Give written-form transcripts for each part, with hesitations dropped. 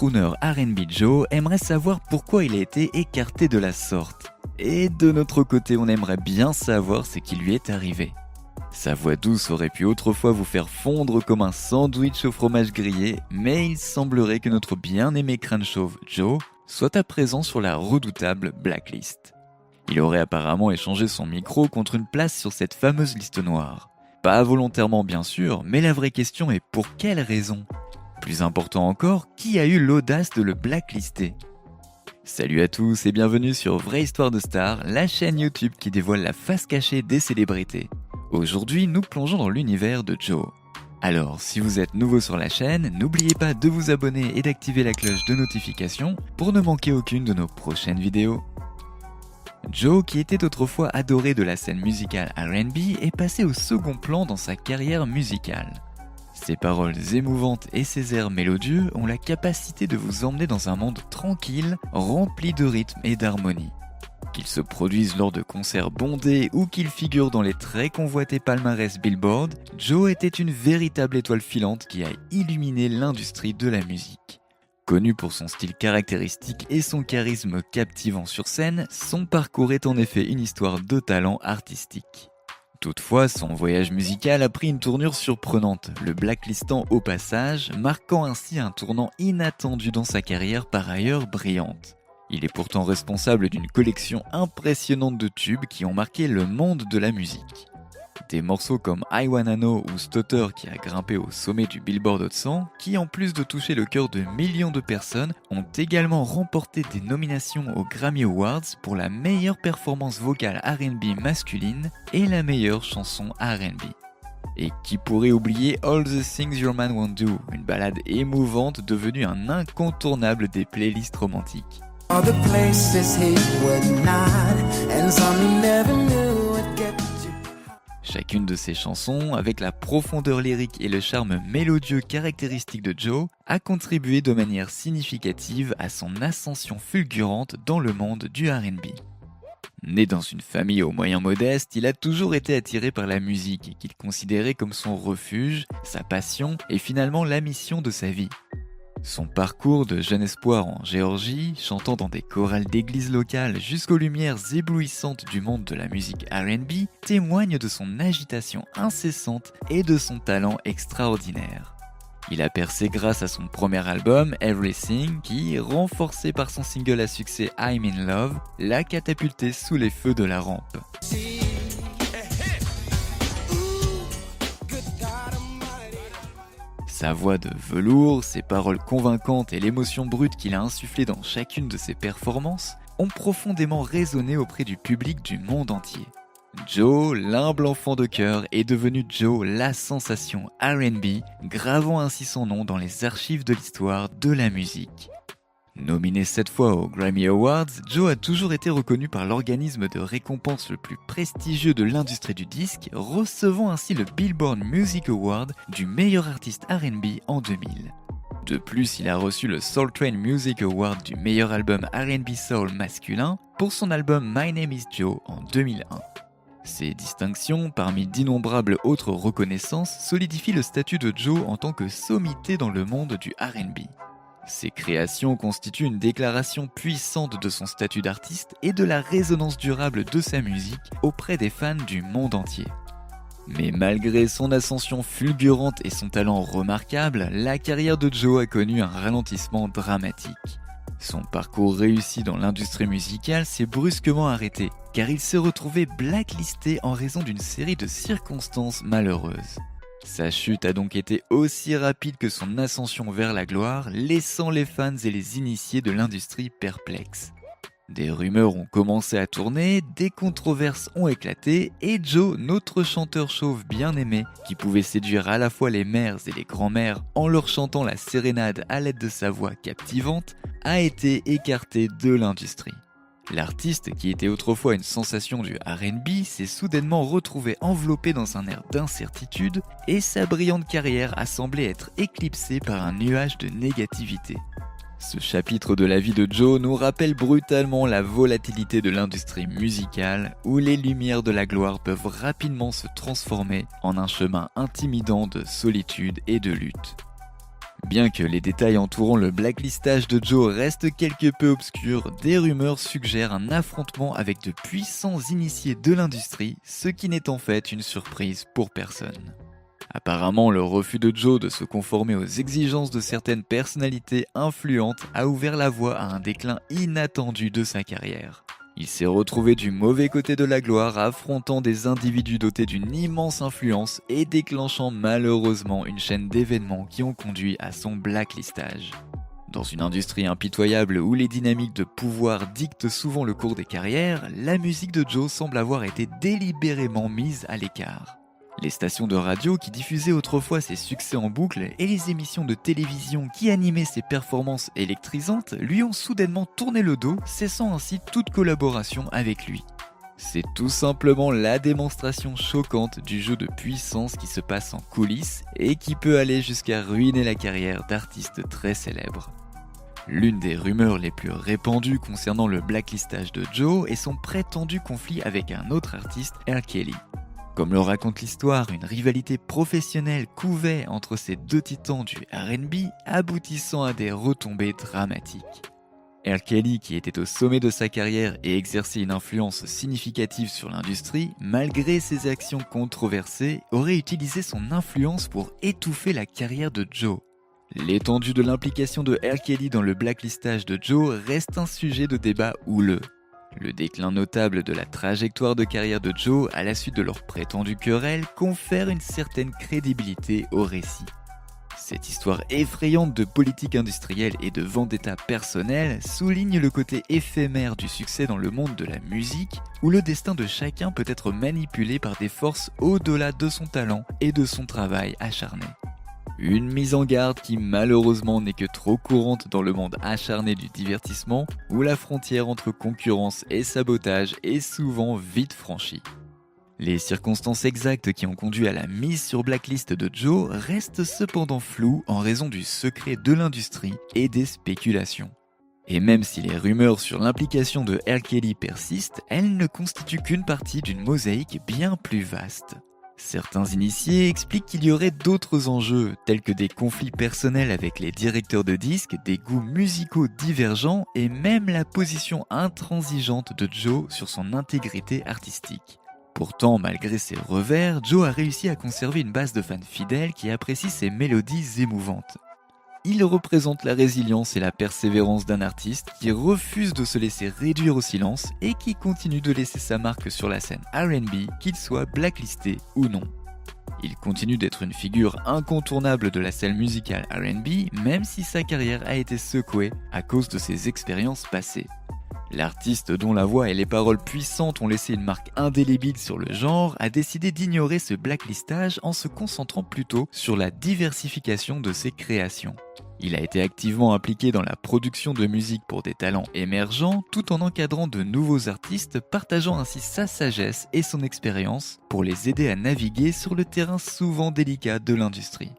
crooner R&B Joe aimerait savoir pourquoi il a été écarté de la sorte. Et de notre côté, on aimerait bien savoir ce qui lui est arrivé. Sa voix douce aurait pu autrefois vous faire fondre comme un sandwich au fromage grillé, mais il semblerait que notre bien-aimé crâne chauve Joe soit à présent sur la redoutable blacklist. Il aurait apparemment échangé son micro contre une place sur cette fameuse liste noire. Pas volontairement bien sûr, mais la vraie question est pour quelle raison ? Plus important encore, qui a eu l'audace de le blacklister ? Salut à tous et bienvenue sur Vraie Histoire de Star, la chaîne YouTube qui dévoile la face cachée des célébrités. Aujourd'hui, nous plongeons dans l'univers de Joe. Alors, si vous êtes nouveau sur la chaîne, n'oubliez pas de vous abonner et d'activer la cloche de notification pour ne manquer aucune de nos prochaines vidéos. Joe, qui était autrefois adoré de la scène musicale R&B, est passé au second plan dans sa carrière musicale. Ses paroles émouvantes et ses airs mélodieux ont la capacité de vous emmener dans un monde tranquille, rempli de rythme et d'harmonie. Qu'il se produise lors de concerts bondés ou qu'il figure dans les très convoités palmarès Billboard, Joe était une véritable étoile filante qui a illuminé l'industrie de la musique. Connu pour son style caractéristique et son charisme captivant sur scène, son parcours est en effet une histoire de talent artistique. Toutefois, son voyage musical a pris une tournure surprenante, le blacklistant au passage, marquant ainsi un tournant inattendu dans sa carrière par ailleurs brillante. Il est pourtant responsable d'une collection impressionnante de tubes qui ont marqué le monde de la musique. Des morceaux comme I Wanna Know ou Stutter qui a grimpé au sommet du Billboard Hot 100, qui en plus de toucher le cœur de millions de personnes, ont également remporté des nominations aux Grammy Awards pour la meilleure performance vocale R&B masculine et la meilleure chanson R&B. Et qui pourrait oublier All the Things Your Man Won't Do, une ballade émouvante devenue un incontournable des playlists romantiques. All the places he would not, and some he never knew would get to. Chacune de ces chansons, avec la profondeur lyrique et le charme mélodieux caractéristique de Joe, a contribué de manière significative à son ascension fulgurante dans le monde du R&B. Né dans une famille aux moyens modestes, il a toujours été attiré par la musique, qu'il considérait comme son refuge, sa passion et finalement la mission de sa vie. Son parcours de jeune espoir en Géorgie, chantant dans des chorales d'églises locales jusqu'aux lumières éblouissantes du monde de la musique R&B, témoigne de son agitation incessante et de son talent extraordinaire. Il a percé grâce à son premier album, Everything, qui, renforcé par son single à succès I'm in Love, l'a catapulté sous les feux de la rampe. Sa voix de velours, ses paroles convaincantes et l'émotion brute qu'il a insufflée dans chacune de ses performances ont profondément résonné auprès du public du monde entier. Joe, l'humble enfant de cœur, est devenu Joe, la sensation R&B, gravant ainsi son nom dans les archives de l'histoire de la musique. Nominé 7 fois aux Grammy Awards, Joe a toujours été reconnu par l'organisme de récompense le plus prestigieux de l'industrie du disque, recevant ainsi le Billboard Music Award du meilleur artiste R&B en 2000. De plus, il a reçu le Soul Train Music Award du meilleur album R&B Soul masculin pour son album My Name is Joe en 2001. Ces distinctions, parmi d'innombrables autres reconnaissances, solidifient le statut de Joe en tant que sommité dans le monde du R&B. Ces créations constituent une déclaration puissante de son statut d'artiste et de la résonance durable de sa musique auprès des fans du monde entier. Mais malgré son ascension fulgurante et son talent remarquable, la carrière de Joe a connu un ralentissement dramatique. Son parcours réussi dans l'industrie musicale s'est brusquement arrêté, car il s'est retrouvé blacklisté en raison d'une série de circonstances malheureuses. Sa chute a donc été aussi rapide que son ascension vers la gloire, laissant les fans et les initiés de l'industrie perplexes. Des rumeurs ont commencé à tourner, des controverses ont éclaté, et Joe, notre chanteur chauve bien aimé, qui pouvait séduire à la fois les mères et les grands-mères en leur chantant la sérénade à l'aide de sa voix captivante, a été écarté de l'industrie. L'artiste, qui était autrefois une sensation du R&B, s'est soudainement retrouvé enveloppé dans un air d'incertitude et sa brillante carrière a semblé être éclipsée par un nuage de négativité. Ce chapitre de la vie de Joe nous rappelle brutalement la volatilité de l'industrie musicale où les lumières de la gloire peuvent rapidement se transformer en un chemin intimidant de solitude et de lutte. Bien que les détails entourant le blacklistage de Joe restent quelque peu obscurs, des rumeurs suggèrent un affrontement avec de puissants initiés de l'industrie, ce qui n'est en fait une surprise pour personne. Apparemment, le refus de Joe de se conformer aux exigences de certaines personnalités influentes a ouvert la voie à un déclin inattendu de sa carrière. Il s'est retrouvé du mauvais côté de la gloire, affrontant des individus dotés d'une immense influence et déclenchant malheureusement une chaîne d'événements qui ont conduit à son blacklistage. Dans une industrie impitoyable où les dynamiques de pouvoir dictent souvent le cours des carrières, la musique de Joe semble avoir été délibérément mise à l'écart. Les stations de radio qui diffusaient autrefois ses succès en boucle et les émissions de télévision qui animaient ses performances électrisantes lui ont soudainement tourné le dos, cessant ainsi toute collaboration avec lui. C'est tout simplement la démonstration choquante du jeu de puissance qui se passe en coulisses et qui peut aller jusqu'à ruiner la carrière d'artistes très célèbres. L'une des rumeurs les plus répandues concernant le blacklistage de Joe est son prétendu conflit avec un autre artiste, R. Kelly. Comme le raconte l'histoire, une rivalité professionnelle couvait entre ces deux titans du R&B, aboutissant à des retombées dramatiques. R. Kelly, qui était au sommet de sa carrière et exerçait une influence significative sur l'industrie, malgré ses actions controversées, aurait utilisé son influence pour étouffer la carrière de Joe. L'étendue de l'implication de R. Kelly dans le blacklistage de Joe reste un sujet de débat houleux. Le déclin notable de la trajectoire de carrière de Joe à la suite de leur prétendue querelle confère une certaine crédibilité au récit. Cette histoire effrayante de politique industrielle et de vendetta personnelle souligne le côté éphémère du succès dans le monde de la musique, où le destin de chacun peut être manipulé par des forces au-delà de son talent et de son travail acharné. Une mise en garde qui malheureusement n'est que trop courante dans le monde acharné du divertissement, où la frontière entre concurrence et sabotage est souvent vite franchie. Les circonstances exactes qui ont conduit à la mise sur blacklist de Joe restent cependant floues en raison du secret de l'industrie et des spéculations. Et même si les rumeurs sur l'implication de R. Kelly persistent, elles ne constituent qu'une partie d'une mosaïque bien plus vaste. Certains initiés expliquent qu'il y aurait d'autres enjeux, tels que des conflits personnels avec les directeurs de disques, des goûts musicaux divergents et même la position intransigeante de Joe sur son intégrité artistique. Pourtant, malgré ses revers, Joe a réussi à conserver une base de fans fidèles qui apprécient ses mélodies émouvantes. Il représente la résilience et la persévérance d'un artiste qui refuse de se laisser réduire au silence et qui continue de laisser sa marque sur la scène R&B, qu'il soit blacklisté ou non. Il continue d'être une figure incontournable de la scène musicale R&B, même si sa carrière a été secouée à cause de ses expériences passées. L'artiste dont la voix et les paroles puissantes ont laissé une marque indélébile sur le genre a décidé d'ignorer ce blacklistage en se concentrant plutôt sur la diversification de ses créations. Il a été activement impliqué dans la production de musique pour des talents émergents tout en encadrant de nouveaux artistes, partageant ainsi sa sagesse et son expérience pour les aider à naviguer sur le terrain souvent délicat de l'industrie.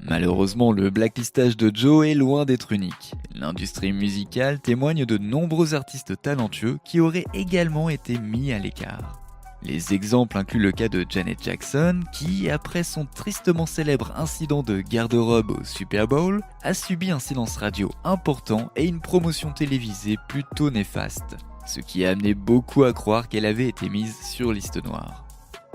Malheureusement, le blacklistage de Joe est loin d'être unique. L'industrie musicale témoigne de nombreux artistes talentueux qui auraient également été mis à l'écart. Les exemples incluent le cas de Janet Jackson qui, après son tristement célèbre incident de garde-robe au Super Bowl, a subi un silence radio important et une promotion télévisée plutôt néfaste, ce qui a amené beaucoup à croire qu'elle avait été mise sur liste noire.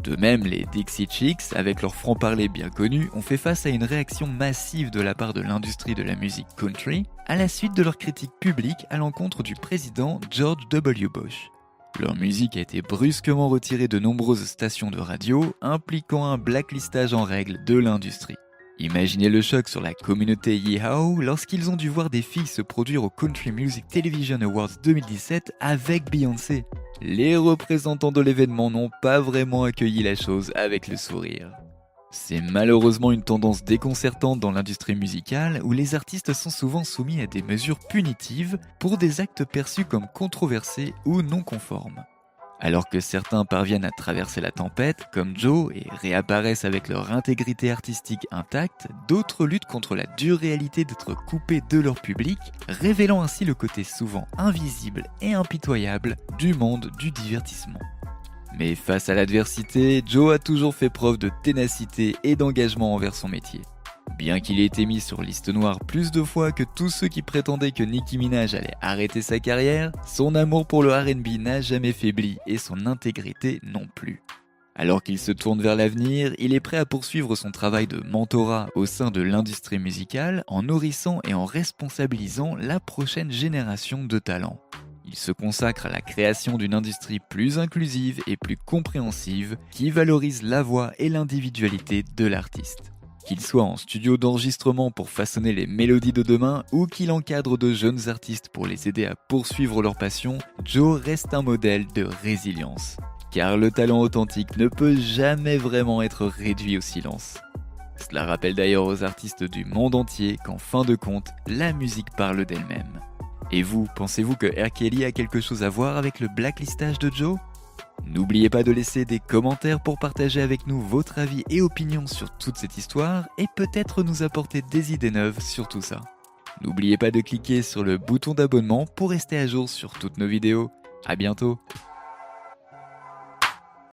De même, les Dixie Chicks, avec leur franc-parler bien connu, ont fait face à une réaction massive de la part de l'industrie de la musique country à la suite de leur critique publique à l'encontre du président George W. Bush. Leur musique a été brusquement retirée de nombreuses stations de radio, impliquant un blacklistage en règle de l'industrie. Imaginez le choc sur la communauté Yeehaw lorsqu'ils ont dû voir des filles se produire au Country Music Television Awards 2017 avec Beyoncé. Les représentants de l'événement n'ont pas vraiment accueilli la chose avec le sourire. C'est malheureusement une tendance déconcertante dans l'industrie musicale où les artistes sont souvent soumis à des mesures punitives pour des actes perçus comme controversés ou non conformes. Alors que certains parviennent à traverser la tempête, comme Joe, et réapparaissent avec leur intégrité artistique intacte, d'autres luttent contre la dure réalité d'être coupés de leur public, révélant ainsi le côté souvent invisible et impitoyable du monde du divertissement. Mais face à l'adversité, Joe a toujours fait preuve de ténacité et d'engagement envers son métier. Bien qu'il ait été mis sur liste noire plus de fois que tous ceux qui prétendaient que Nicki Minaj allait arrêter sa carrière, son amour pour le R&B n'a jamais faibli et son intégrité non plus. Alors qu'il se tourne vers l'avenir, il est prêt à poursuivre son travail de mentorat au sein de l'industrie musicale en nourrissant et en responsabilisant la prochaine génération de talents. Il se consacre à la création d'une industrie plus inclusive et plus compréhensive qui valorise la voix et l'individualité de l'artiste. Qu'il soit en studio d'enregistrement pour façonner les mélodies de demain ou qu'il encadre de jeunes artistes pour les aider à poursuivre leur passion, Joe reste un modèle de résilience. Car le talent authentique ne peut jamais vraiment être réduit au silence. Cela rappelle d'ailleurs aux artistes du monde entier qu'en fin de compte, la musique parle d'elle-même. Et vous, pensez-vous que R. Kelly a quelque chose à voir avec le blacklistage de Joe ? N'oubliez pas de laisser des commentaires pour partager avec nous votre avis et opinion sur toute cette histoire et peut-être nous apporter des idées neuves sur tout ça. N'oubliez pas de cliquer sur le bouton d'abonnement pour rester à jour sur toutes nos vidéos. À bientôt.